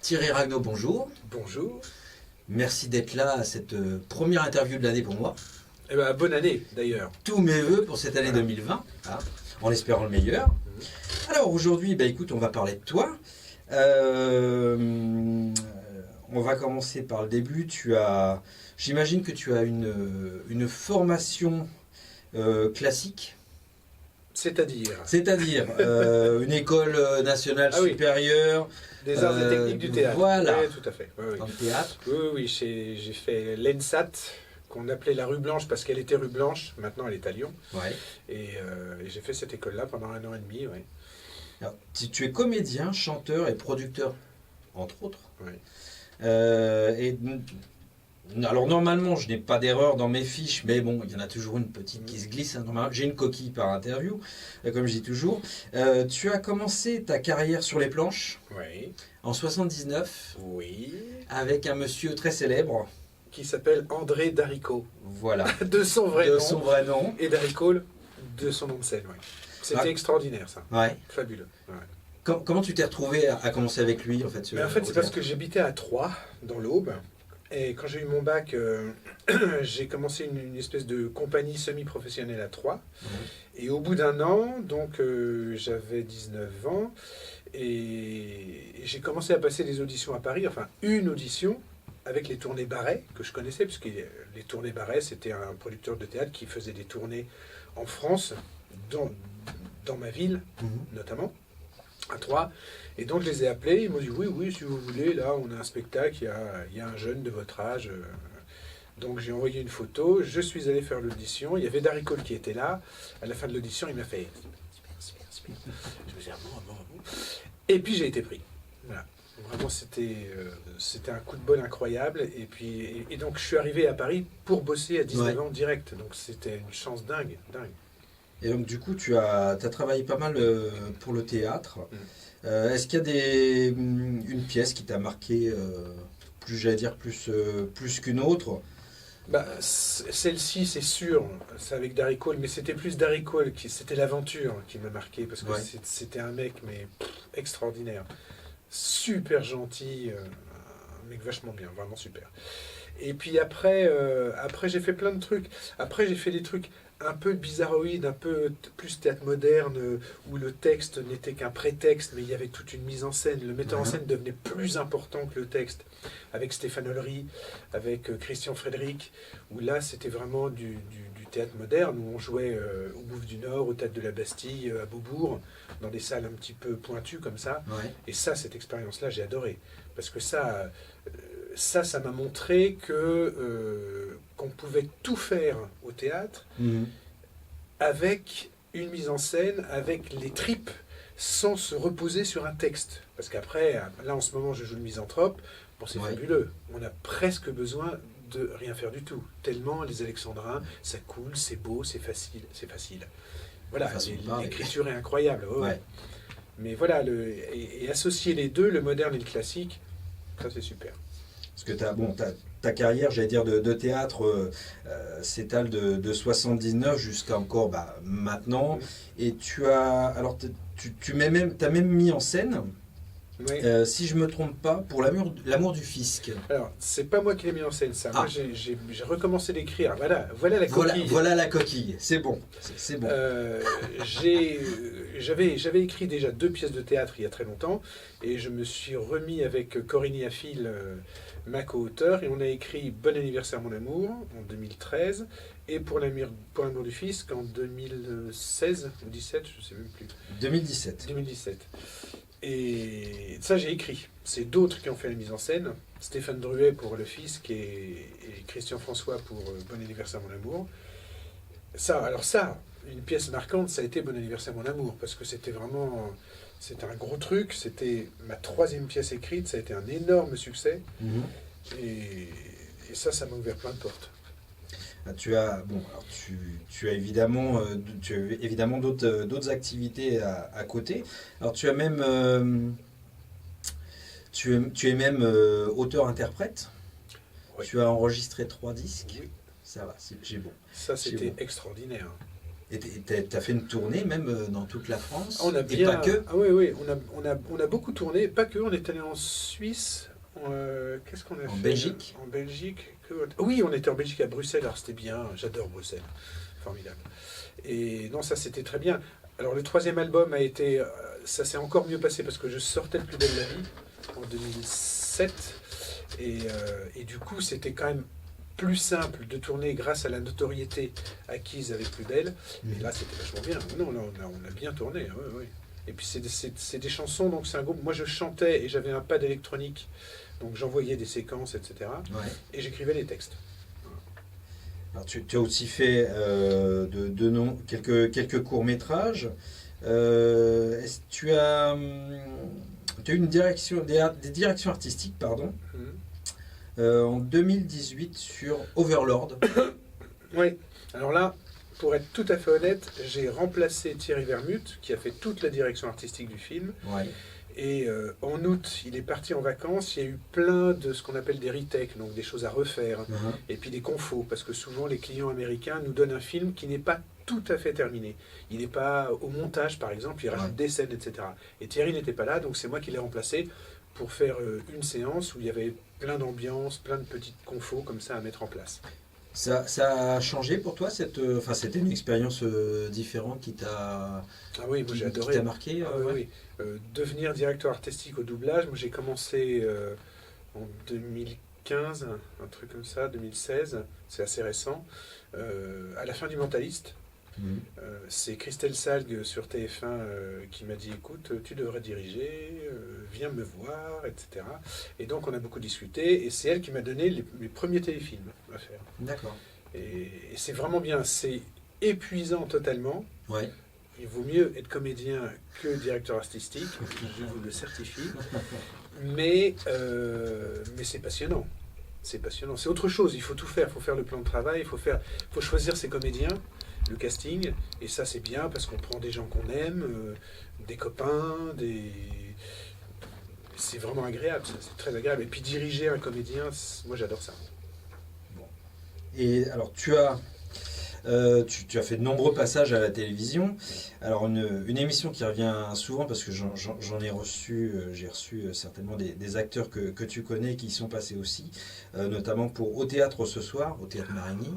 Thierry Ragnaud, bonjour. Bonjour. Merci d'être là à cette première interview de l'année pour moi. Eh ben, bonne année d'ailleurs. Tous mes voeux pour cette année 2020, hein, en espérant le meilleur. Alors aujourd'hui, écoute, on va parler de toi. On va commencer par le début. J'imagine que tu as une formation classique. C'est-à-dire une école nationale supérieure. Des arts et techniques du théâtre. Voilà. Oui, tout à fait. Oui, Dans le théâtre. Oui, j'ai fait l'ENSAT, qu'on appelait la rue Blanche parce qu'elle était rue Blanche. Maintenant, elle est à Lyon. Ouais. Et j'ai fait cette école-là pendant 1 an et demi. Ouais. Alors, tu es comédien, chanteur et producteur, entre autres. Oui. Alors normalement, je n'ai pas d'erreur dans mes fiches, mais bon, il y en a toujours une petite qui se glisse. Hein, j'ai une coquille par interview, comme je dis toujours. Tu as commencé ta carrière sur les planches en 79, avec un monsieur très célèbre qui s'appelle André Daricot. Voilà. de son vrai nom. Et Daricot de son nom de scène. Ouais. C'était extraordinaire, ça. Ouais. Fabuleux. Ouais. Comment tu t'es retrouvé à commencer avec lui en fait? Mais en fait, c'est parce que j'habitais à Troyes, dans l'Aube. Et quand j'ai eu mon bac, j'ai commencé une espèce de compagnie semi-professionnelle à Troyes. Et au bout d'un an, donc j'avais 19 ans, et j'ai commencé à passer des auditions à Paris, enfin une audition avec les Tournées Barret, que je connaissais, puisque les Tournées Barret, c'était un producteur de théâtre qui faisait des tournées en France, dans ma ville notamment, à Troyes. Et donc je les ai appelés, ils m'ont dit oui, si vous voulez, là on a un spectacle, il y a un jeune de votre âge. Donc j'ai envoyé une photo, je suis allé faire l'audition, il y avait Daricot qui était là. À la fin de l'audition, il m'a fait super. Je me suis dit bon. Et puis j'ai été pris. Voilà. Vraiment c'était un coup de bol incroyable. Et donc je suis arrivé à Paris pour bosser à 19 ans direct. Donc c'était une chance dingue. Et donc du coup tu as travaillé pas mal pour le théâtre. Est-ce qu'il y a une pièce qui t'a marqué plus qu'une autre? Celle-ci, c'est sûr, c'est avec Daricot, mais c'était plus Daricot, c'était l'aventure qui m'a marqué, parce que c'était un mec extraordinaire, super gentil, un mec vachement bien, vraiment super. Et puis après j'ai fait plein de trucs. Après j'ai fait des trucs un peu bizarroïdes, un peu plus théâtre moderne, où le texte n'était qu'un prétexte, mais il y avait toute une mise en scène. Le metteur en scène devenait plus important que le texte, avec Stéphane Ollery, avec Christian Frédéric, où là c'était vraiment du théâtre moderne, où on jouait au Bouffe du Nord, au Théâtre de la Bastille, à Beaubourg, dans des salles un petit peu pointues comme ça. Et ça, cette expérience-là, j'ai adoré. Parce que ça m'a montré qu'on pouvait tout faire au théâtre avec une mise en scène, avec les tripes, sans se reposer sur un texte. Parce qu'après, là en ce moment, je joue le misanthrope. Bon, c'est fabuleux. On a presque besoin de rien faire du tout. Tellement les Alexandrins, ça coule, c'est beau, c'est facile. Voilà, l'écriture est incroyable. Mais voilà, et associer les deux, le moderne et le classique, ça c'est super. Parce que ta carrière, j'allais dire, de théâtre s'étale de 79 jusqu'à encore maintenant. Et tu as même mis en scène, si je ne me trompe pas, pour l'amour du fisc. Alors, c'est pas moi qui l'ai mis en scène, ça. Moi, j'ai recommencé d'écrire. Voilà la coquille. Voilà la coquille, c'est bon. C'est bon. J'avais écrit déjà 2 pièces de théâtre il y a très longtemps, et je me suis remis avec Corinne Affil, ma co-auteure, et on a écrit Bon anniversaire mon amour en 2013, et pour l'amour du fisc en 2016 ou 2017, je ne sais même plus. 2017. Et ça, j'ai écrit. C'est d'autres qui ont fait la mise en scène. Stéphane Druet pour Le Fisc et Christian François pour Bon anniversaire mon amour. Une pièce marquante, ça a été Bon anniversaire mon amour, parce que c'était un gros truc. C'était ma 3e pièce écrite. Ça a été un énorme succès. Et ça m'a ouvert plein de portes. Tu as évidemment d'autres activités à côté. Alors tu as même tu es même auteur-interprète. Tu as enregistré 3 disques. Oui. Ça va, j'ai bon. Ça c'était extraordinaire. Et t'as fait une tournée même dans toute la France. On a et bien, pas que. ah oui, oui, on a beaucoup tourné, pas que, on est allé en Suisse, qu'est-ce qu'on a fait? En Belgique. En Belgique. Oui, on était en Belgique à Bruxelles, alors c'était bien, j'adore Bruxelles, formidable. Et non, ça c'était très bien. Alors le troisième album a été, ça s'est encore mieux passé parce que je sortais de Plus belle la vie en 2007, et du coup c'était quand même plus simple de tourner grâce à la notoriété acquise avec Plus belle. Et là c'était vachement bien. Non, là, on a bien tourné, ouais, ouais. Et puis c'est des chansons, donc c'est un groupe. Moi je chantais et j'avais un pad électronique, donc j'envoyais des séquences, etc. Ouais. Et j'écrivais les textes. Alors, tu as aussi fait quelques courts-métrages. Tu as eu des directions artistiques, pardon, en 2018 sur Overlord. Oui, alors là, pour être tout à fait honnête, j'ai remplacé Thierry Vermut, qui a fait toute la direction artistique du film. Ouais. Et en août, il est parti en vacances. Il y a eu plein de ce qu'on appelle des retakes, donc des choses à refaire, et puis des confos, parce que souvent les clients américains nous donnent un film qui n'est pas tout à fait terminé. Il n'est pas au montage, par exemple, il rajoute des scènes, etc. Et Thierry n'était pas là, donc c'est moi qui l'ai remplacé pour faire une séance où il y avait plein d'ambiance, plein de petites confos comme ça à mettre en place. Ça a changé pour toi c'était une expérience différente qui t'a moi j'ai adoré. Qui t'a marqué oui. Devenir directeur artistique au doublage, moi j'ai commencé en 2015, un truc comme ça, 2016, c'est assez récent, à la fin du Mentaliste. C'est Christelle Salgue sur TF1 qui m'a dit écoute, tu devrais diriger, viens me voir, etc. Et donc on a beaucoup discuté et c'est elle qui m'a donné les premiers téléfilms à faire. D'accord. Et c'est vraiment bien, c'est épuisant totalement. Ouais. Il vaut mieux être comédien que directeur artistique, je vous le certifie. Mais c'est passionnant. C'est passionnant. C'est autre chose, il faut tout faire. Il faut faire le plan de travail, il faut choisir ses comédiens, le casting. Et ça, c'est bien parce qu'on prend des gens qu'on aime, des copains, c'est vraiment agréable, c'est très agréable. Et puis diriger un comédien, moi j'adore ça. Bon. Et alors, tu as fait de nombreux passages à la télévision. Alors une émission qui revient souvent parce que j'en ai reçu, j'ai reçu certainement des acteurs que tu connais qui y sont passés aussi, notamment pour Au Théâtre ce soir, au Théâtre Marigny.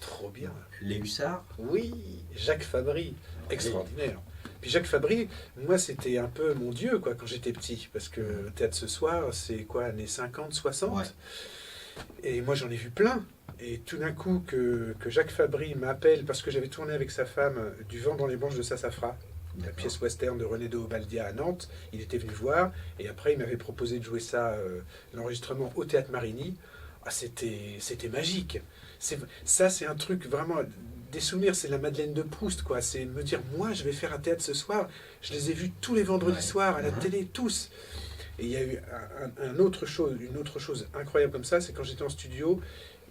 Trop bien. Les Hussards. Oui, Jacques Fabry, extraordinaire. Puis Jacques Fabry, moi c'était un peu mon dieu quoi quand j'étais petit, parce que Théâtre ce soir, c'est quoi, années 50, 60 ouais. Et moi j'en ai vu plein. Et tout d'un coup, que Jacques Fabry m'appelle, parce que j'avais tourné avec sa femme Du vent dans les branches de Sassafras, la pièce western de René de Obaldia à Nantes. Il était venu voir, et après il m'avait proposé de jouer ça, l'enregistrement au Théâtre Marigny. Ah, c'était magique. Ça, c'est un truc vraiment... Des souvenirs, c'est la Madeleine de Proust, quoi. C'est me dire, moi, je vais faire un théâtre ce soir. Je les ai vus tous les vendredis soirs, à la télé, tous. Et il y a eu une autre chose incroyable comme ça, c'est quand j'étais en studio...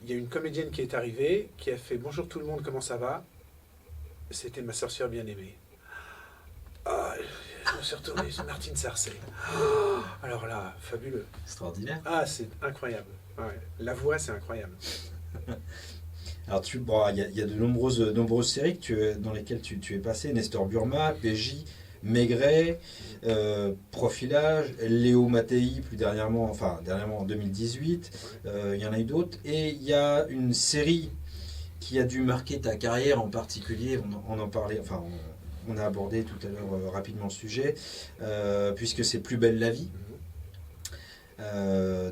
Il y a une comédienne qui est arrivée, qui a fait « Bonjour tout le monde, comment ça va ?» C'était ma sorcière bien-aimée. Ah, je me suis retourné, c'est Martine Sarcey. Oh, alors là, fabuleux. Extraordinaire. Ah, c'est incroyable. Ouais. La voix, c'est incroyable. Alors, il y a de nombreuses séries dans lesquelles tu es passé. Nestor Burma, PJ, Maigret, Profilage, Léo Mattei, dernièrement en 2018, il y en a eu d'autres. Et il y a une série qui a dû marquer ta carrière en particulier, on en parlait, on a abordé tout à l'heure rapidement le sujet, puisque c'est Plus belle la vie.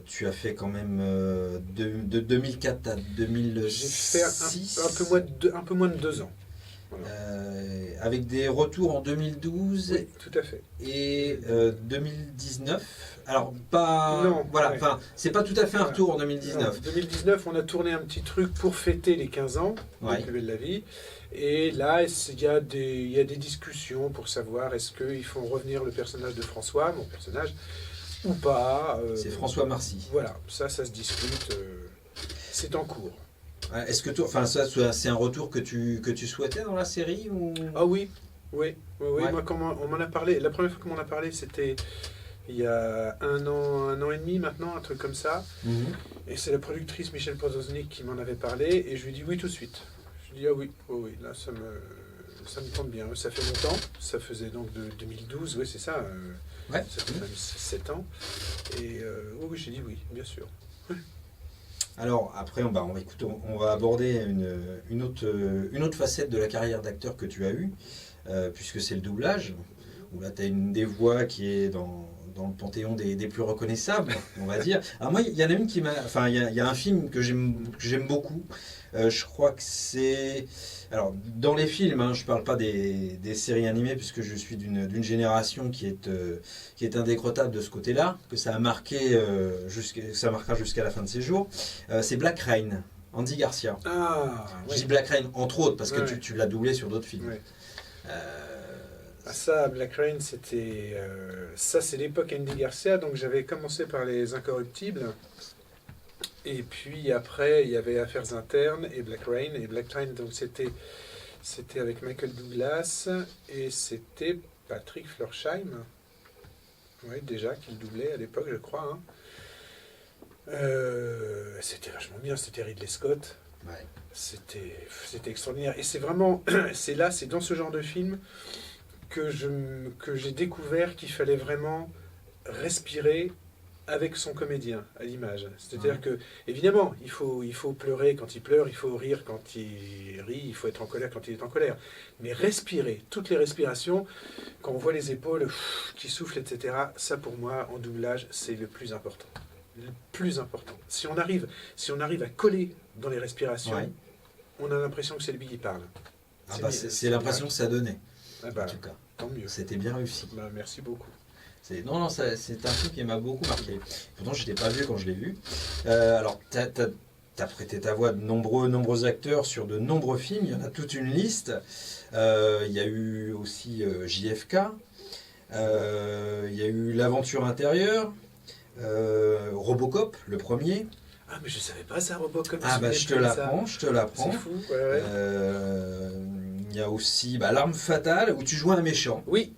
Tu as fait quand même de 2004 à 2006. J'ai fait un peu moins de 2 ans. Voilà. Avec des retours en 2012 oui, tout à fait. Et 2019. Alors pas non, voilà, ouais. C'est pas tout à fait un retour en 2019. En 2019, on a tourné un petit truc pour fêter les 15 ans de Plus belle la vie. Et là, il y a des discussions pour savoir est-ce qu'ils font revenir le personnage de François, mon personnage, ou pas. C'est François Marcy. Voilà, ça se discute. C'est en cours. Est-ce que c'est un retour que tu souhaitais dans la série ou... Ah oui. Ouais. Moi, quand on m'en a parlé, la première fois qu'on m'en a parlé, c'était il y a un an et demi maintenant, un truc comme ça. Et c'est la productrice Michel Podosnik qui m'en avait parlé, et je lui ai dit oui tout de suite. Je me dis, ah oui, oh oui, là, ça me tente bien. Ça fait longtemps, ça faisait donc de 2012, oui, c'est ça, Ouais. ça fait même 7 ans. Et oh oui, j'ai dit oui, bien sûr. Alors après, écoute, on va aborder une autre facette de la carrière d'acteur que tu as eue, puisque c'est le doublage, où là tu as une des voix qui est dans le panthéon des plus reconnaissables, on va dire. Alors moi, il y en a une qui m'a... Enfin, il y a un film que j'aime beaucoup. Je crois que c'est... Alors, dans les films, hein, je ne parle pas des séries animées, puisque je suis d'une génération qui est indécrottable de ce côté-là, que ça a marqué, ça marquera jusqu'à la fin de ses jours. C'est Black Rain, Andy Garcia. Ah, Je oui. dis Black Rain, entre autres, parce que Ouais. tu l'as doublé sur d'autres films. Ouais. Euh, Ah, ça, Black Rain, c'était... ça, c'est l'époque Andy Garcia, donc j'avais commencé par Les Incorruptibles. Et puis après, il y avait Affaires internes et Black Rain. Et Black Rain, donc c'était avec Michael Douglas et c'était Patrick Florsheim. Oui, déjà, qui le doublait à l'époque, je crois. Hein. C'était vachement bien, c'était Ridley Scott. ouais. C'était extraordinaire. Et c'est vraiment... c'est dans ce genre de film que j'ai découvert qu'il fallait vraiment respirer avec son comédien à l'image. C'est-à-dire Ouais. que, évidemment, il faut pleurer quand il pleure, il faut rire quand il rit, il faut être en colère quand il est en colère. Mais respirer, toutes les respirations, quand on voit les épaules qui soufflent, etc., ça pour moi, en doublage, c'est le plus important. Le plus important. Si on arrive à coller dans les respirations, Ouais. on a l'impression que c'est lui qui parle. C'est l'impression que ça donnait, Ah en bah, tout cas. tant mieux. C'était bien réussi. Bah, merci beaucoup. Non, c'est un film qui m'a beaucoup marqué. Pourtant, je ne l'ai pas vu quand je l'ai vu. Alors, tu as prêté ta voix à de nombreux acteurs sur de nombreux films. Il y en a toute une liste. Il y a eu aussi JFK. Il y a eu L'Aventure intérieure. Robocop, le premier. Ah, mais je savais pas ça, Robocop. Ah, bah, je te l'apprends. C'est fou, ouais, ouais. Il y a aussi L'Arme fatale, où tu joues un méchant. Oui,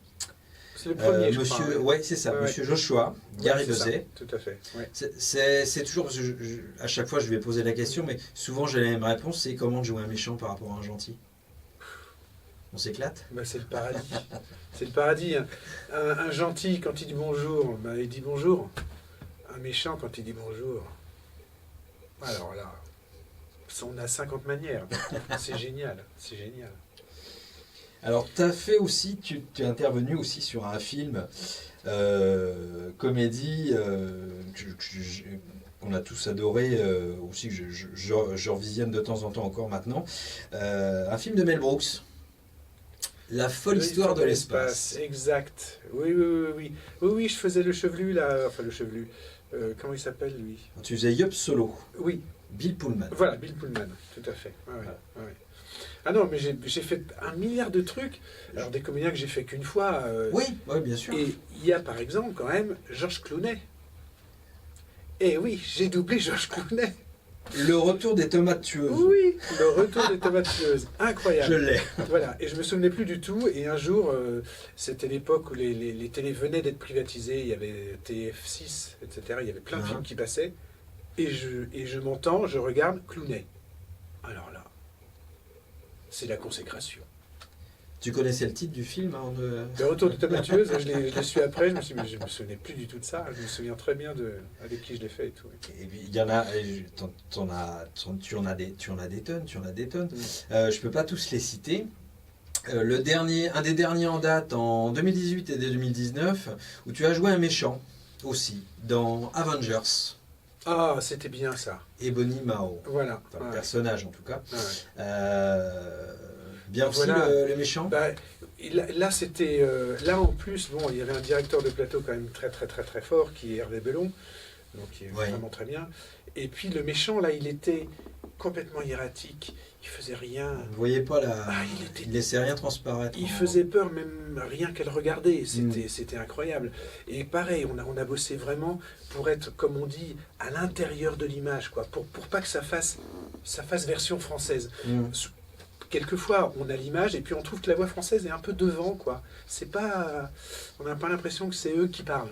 c'est le premier, je crois. Monsieur, ouais, c'est ça, Ouais, Monsieur Joshua, Gary Ouais, c'est ça, Busey. tout à fait. Ouais. C'est toujours, parce que à chaque fois je vais poser la question, mais souvent j'ai la même réponse, c'est comment jouer un méchant par rapport à un gentil. On s'éclate. Bah, c'est le paradis. C'est le paradis. Hein. Un gentil, quand il dit bonjour, bah, il dit bonjour. Un méchant, quand il dit bonjour, alors là, on a 50 manières. C'est génial, c'est génial. Alors tu as fait aussi, tu es intervenu aussi sur un film comédie qu'on a tous adoré, aussi que je revisionne de temps en temps encore maintenant, un film de Mel Brooks. La folle histoire de l'espace. Exact. Oui, oui, oui, oui. Oui, oui, je faisais le chevelu, là. Enfin, le chevelu. Comment il s'appelle, lui? Tu faisais Yup Solo, Oui, Bill Pullman. voilà, Bill Pullman, tout à fait. Ouais, ouais, Voilà. ouais. Ah non, mais j'ai fait un milliard de trucs. Alors, des comédiens que j'ai fait qu'une fois. Oui, oui, bien sûr. Et il y a, par exemple, quand même, Georges Clooney. Eh oui, j'ai doublé Georges Clooney. Le retour des tomates tueuses. Oui, le retour des tomates tueuses. Incroyable. Je l'ai. Voilà, et je me souvenais plus du tout. Et un jour, c'était l'époque où les télés venaient d'être privatisées. Il y avait TF6, etc. Il y avait plein de films qui passaient. Et je m'entends, je regarde Clooney. Alors là, c'est la consécration. Tu connaissais le titre du film Le retour des tomates tueuses, je l'ai su après. Je me suis dit, mais je me souvenais plus du tout de ça. Je me souviens très bien avec qui je l'ai fait et tout. Et puis, il y en a, tu en as des tonnes. Je peux pas tous les citer. Un des derniers en date en 2018 et 2019, où tu as joué un méchant aussi dans Avengers. Ah, c'était bien ça. Ebony Mao. Voilà. Enfin, le Ouais. personnage en tout cas. Ouais. Bien aussi Voilà. le méchant. Bah, là, c'était. Là, en plus, bon, il y avait un directeur de plateau quand même très, très, très, très fort, qui est Hervé Bellon, donc qui est Ouais. vraiment très bien. Et puis, le méchant, là, il était complètement erratique. Il faisait rien. Vous voyez pas il laissait rien transparaître. Il faisait peur, même rien qu'à le regarder. C'était incroyable. Et pareil, on a bossé vraiment pour être, comme on dit, à l'intérieur de l'image, quoi. Pour pas que ça fasse version française. Quelquefois, on a l'image et puis on trouve que la voix française est un peu devant, quoi. C'est pas, on n'a pas l'impression que c'est eux qui parlent.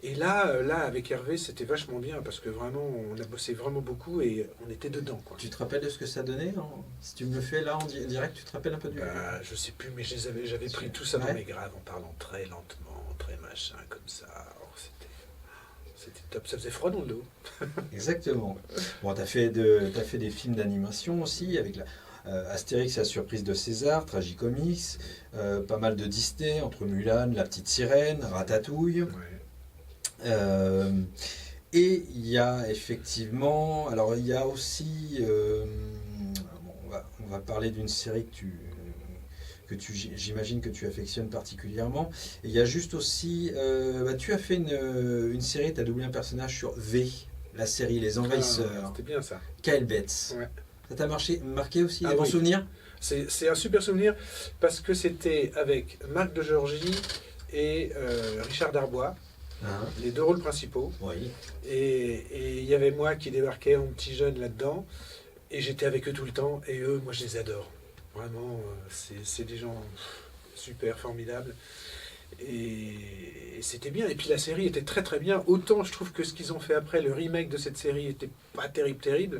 Et là, avec Hervé, c'était vachement bien parce que vraiment, on a bossé vraiment beaucoup et on était dedans, quoi. Tu te rappelles de ce que ça donnait si tu me le fais là en direct, tu te rappelles un peu du... Je sais plus, mais j'avais pris tout ça dans mes graves en parlant très lentement, très machin, comme ça. Alors, c'était top, ça faisait froid dans le dos. Exactement. Bon, t'as fait des films d'animation aussi, avec Astérix et la surprise de César, Tragicomics, pas mal de Disney, entre Mulan, La Petite Sirène, Ratatouille. Ouais. Et il y a effectivement, alors il y a aussi, bon, on va parler d'une série j'imagine que tu affectionnes particulièrement. Et il y a juste aussi, tu as fait une série, tu as doublé un personnage sur V, la série Les Envahisseurs. C'était bien ça. Kyle Betts. Ouais. Ça t'a marqué aussi, Ah bon oui. souvenir? C'est un super souvenir parce que c'était avec Marc de Georgie et Richard Darbois, les deux rôles principaux. Oui. Et il y avait moi qui débarquais en petit jeune là-dedans. Et j'étais avec eux tout le temps. Et eux, moi, je les adore. Vraiment, c'est des gens super formidables. Et c'était bien. Et puis la série était très très bien. Autant je trouve que ce qu'ils ont fait après, le remake de cette série, était pas terrible.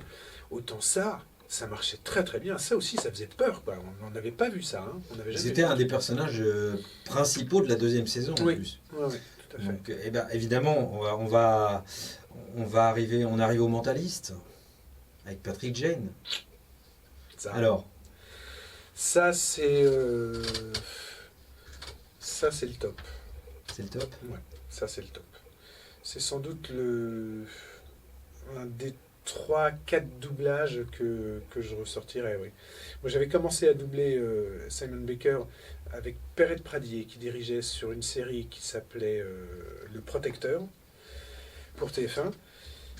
Autant ça marchait très très bien. Ça aussi, ça faisait peur, quoi. On n'avait pas vu ça. Hein. On avait jamais C'était vu. un des personnages principaux de la deuxième saison en plus. Oui, tout à fait. Donc, évidemment, on arrive au Mentaliste avec Patrick Jane. Ça. Alors, Ça, c'est le top. c'est le top. Ouais, ça, c'est le top. C'est sans doute un des 3-4 doublages que je ressortirais, oui. Moi, j'avais commencé à doubler Simon Baker avec Perrette Pradier, qui dirigeait sur une série qui s'appelait Le Protecteur, pour TF1.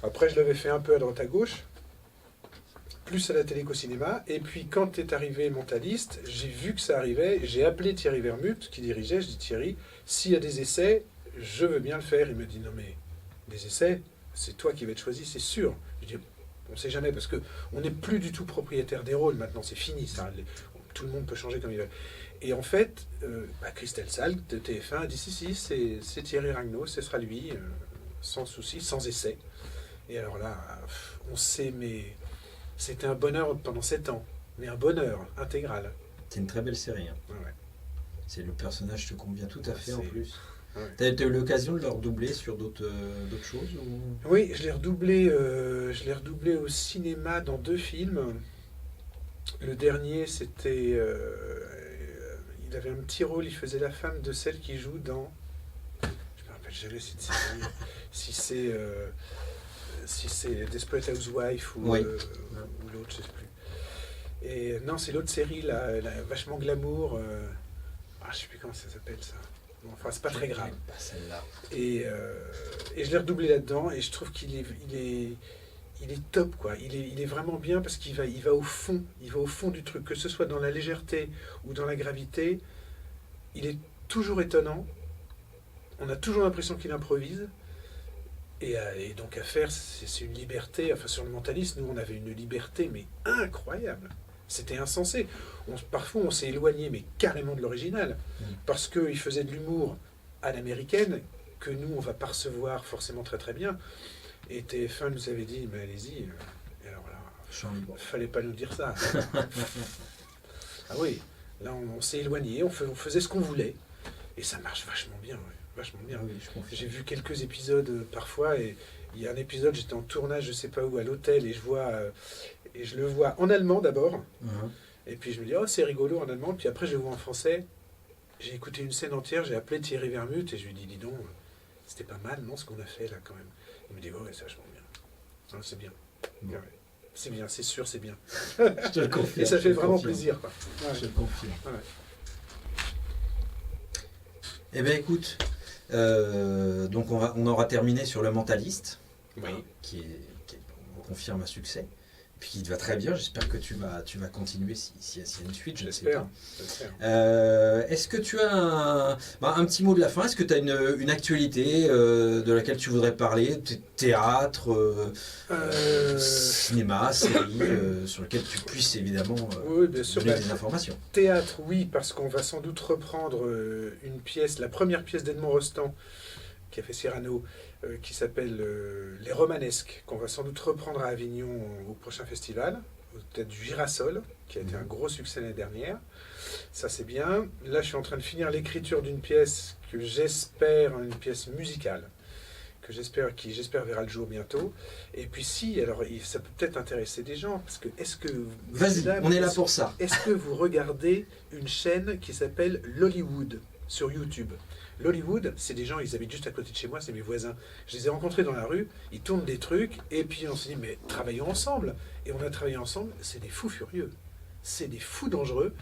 Après, je l'avais fait un peu à droite à gauche, plus à la télé qu'au cinéma. Et puis, quand est arrivé Mentaliste, j'ai vu que ça arrivait. J'ai appelé Thierry Vermut, qui dirigeait. Je dis, Thierry, s'il y a des essais, je veux bien le faire. Il me dit, non mais, des essais, c'est toi qui vas être choisi, c'est sûr. Je dis, on ne sait jamais, parce qu'on n'est plus du tout propriétaire des rôles. Maintenant, c'est fini, ça. Tout le monde peut changer comme il veut. Et en fait, Christelle Salk de TF1 a dit, si, c'est Thierry Ragnaud, ce sera lui, sans souci, sans essai. Et alors là, on sait, mais... C'était un bonheur pendant 7 ans, mais un bonheur intégral. C'est une très belle série. Hein. Ouais. C'est le personnage te convient tout à fait en plus. Ouais. T'as eu l'occasion de le redoubler sur d'autres choses ou... Oui, je l'ai redoublé au cinéma dans 2 films. Le dernier, c'était... il avait un petit rôle, il faisait la femme de celle qui joue dans... Je me rappelle jamais si c'est Desperate Housewife ou l'autre, je sais plus. Et non, c'est l'autre série, là, vachement glamour. Je sais plus comment ça s'appelle, ça. Bon, enfin, c'est pas très grave. Pas celle-là. Et je l'ai redoublé là-dedans, et je trouve qu'il est top, quoi. Il est vraiment bien parce qu'il va au fond. Il va au fond du truc, que ce soit dans la légèreté ou dans la gravité. Il est toujours étonnant. On a toujours l'impression qu'il improvise. Et donc à faire, c'est une liberté. Enfin, sur le Mentaliste, nous, on avait une liberté, mais incroyable. C'était insensé. Parfois, on s'est éloigné, mais carrément de l'original. Parce qu'il faisait de l'humour à l'américaine, que nous, on va pas recevoir forcément très très bien. Et TF1 nous avait dit, mais allez-y. Et alors là, il fallait pas nous dire ça. Ah oui, là, on s'est éloigné, on faisait ce qu'on voulait. Et ça marche vachement bien, ouais. Vachement bien. Oui, j'ai vu quelques épisodes parfois, et il y a un épisode, j'étais en tournage, je sais pas où, à l'hôtel, et je le vois en allemand d'abord, et puis je me dis, oh, c'est rigolo en allemand, puis après je le vois en français. J'ai écouté une scène entière, j'ai appelé Thierry Vermut, et je lui ai dit, dis donc, c'était pas mal, non, ce qu'on a fait là quand même. Il me dit, ouais, c'est vachement bien. Non, c'est bien. Ouais. C'est bien, c'est sûr, c'est bien. Je te le confirme. Et ça fait vraiment plaisir, quoi. Ouais. Je te le confirme. Ouais. Eh bien, écoute, donc on aura terminé sur le Mentaliste, Oui. qui on confirme un succès, puis qui te va très bien. J'espère que tu vas continuer s'il y a une suite, je ne sais pas. Est-ce que tu as un petit mot de la fin? Est-ce que tu as une actualité de laquelle tu voudrais parler? Théâtre, cinéma, série, sur lequel tu puisses évidemment oui, bien sûr, donner des informations. Théâtre, oui, parce qu'on va sans doute reprendre une pièce, la première pièce d'Edmond Rostand, qui a fait Cyrano, qui s'appelle Les Romanesques, qu'on va sans doute reprendre à Avignon au prochain festival, au théâtre du Girasol, qui a été un gros succès l'année dernière. Ça, c'est bien. Là, je suis en train de finir l'écriture d'une pièce que j'espère, une pièce musicale, qui j'espère verra le jour bientôt. Et puis si, alors ça peut peut-être intéresser des gens, parce que Vas-y, on est là pour ça. Est-ce que vous regardez une chaîne qui s'appelle Lollywood sur YouTube? Lollywood, c'est des gens, ils habitent juste à côté de chez moi, c'est mes voisins. Je les ai rencontrés dans la rue, ils tournent des trucs, et puis on s'est dit, mais travaillons ensemble. Et on a travaillé ensemble, c'est des fous furieux. C'est des fous dangereux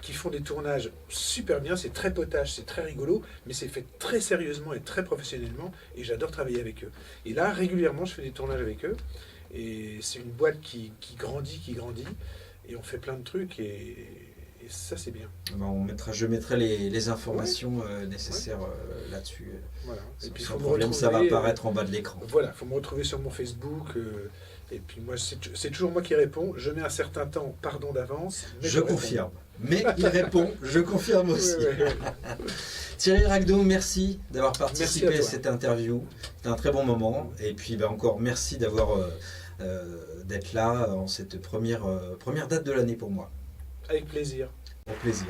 qui font des tournages super bien, c'est très potage, c'est très rigolo, mais c'est fait très sérieusement et très professionnellement, et j'adore travailler avec eux. Et là, régulièrement, je fais des tournages avec eux, et c'est une boîte qui grandit, et on fait plein de trucs, et ça, c'est bien. Je mettrai les informations nécessaires là-dessus. Voilà. Et puis, sans problème, ça va apparaître en bas de l'écran. Voilà, il faut me retrouver sur mon Facebook. Et puis moi, c'est toujours moi qui réponds. Je mets un certain temps, pardon d'avance. Je confirme. Mais il répond, je confirme aussi. Ouais. Thierry Ragdo, merci d'avoir participé à cette interview. C'était un très bon moment. Et puis encore merci d'être là en cette première date de l'année pour moi. Avec plaisir. Au plaisir.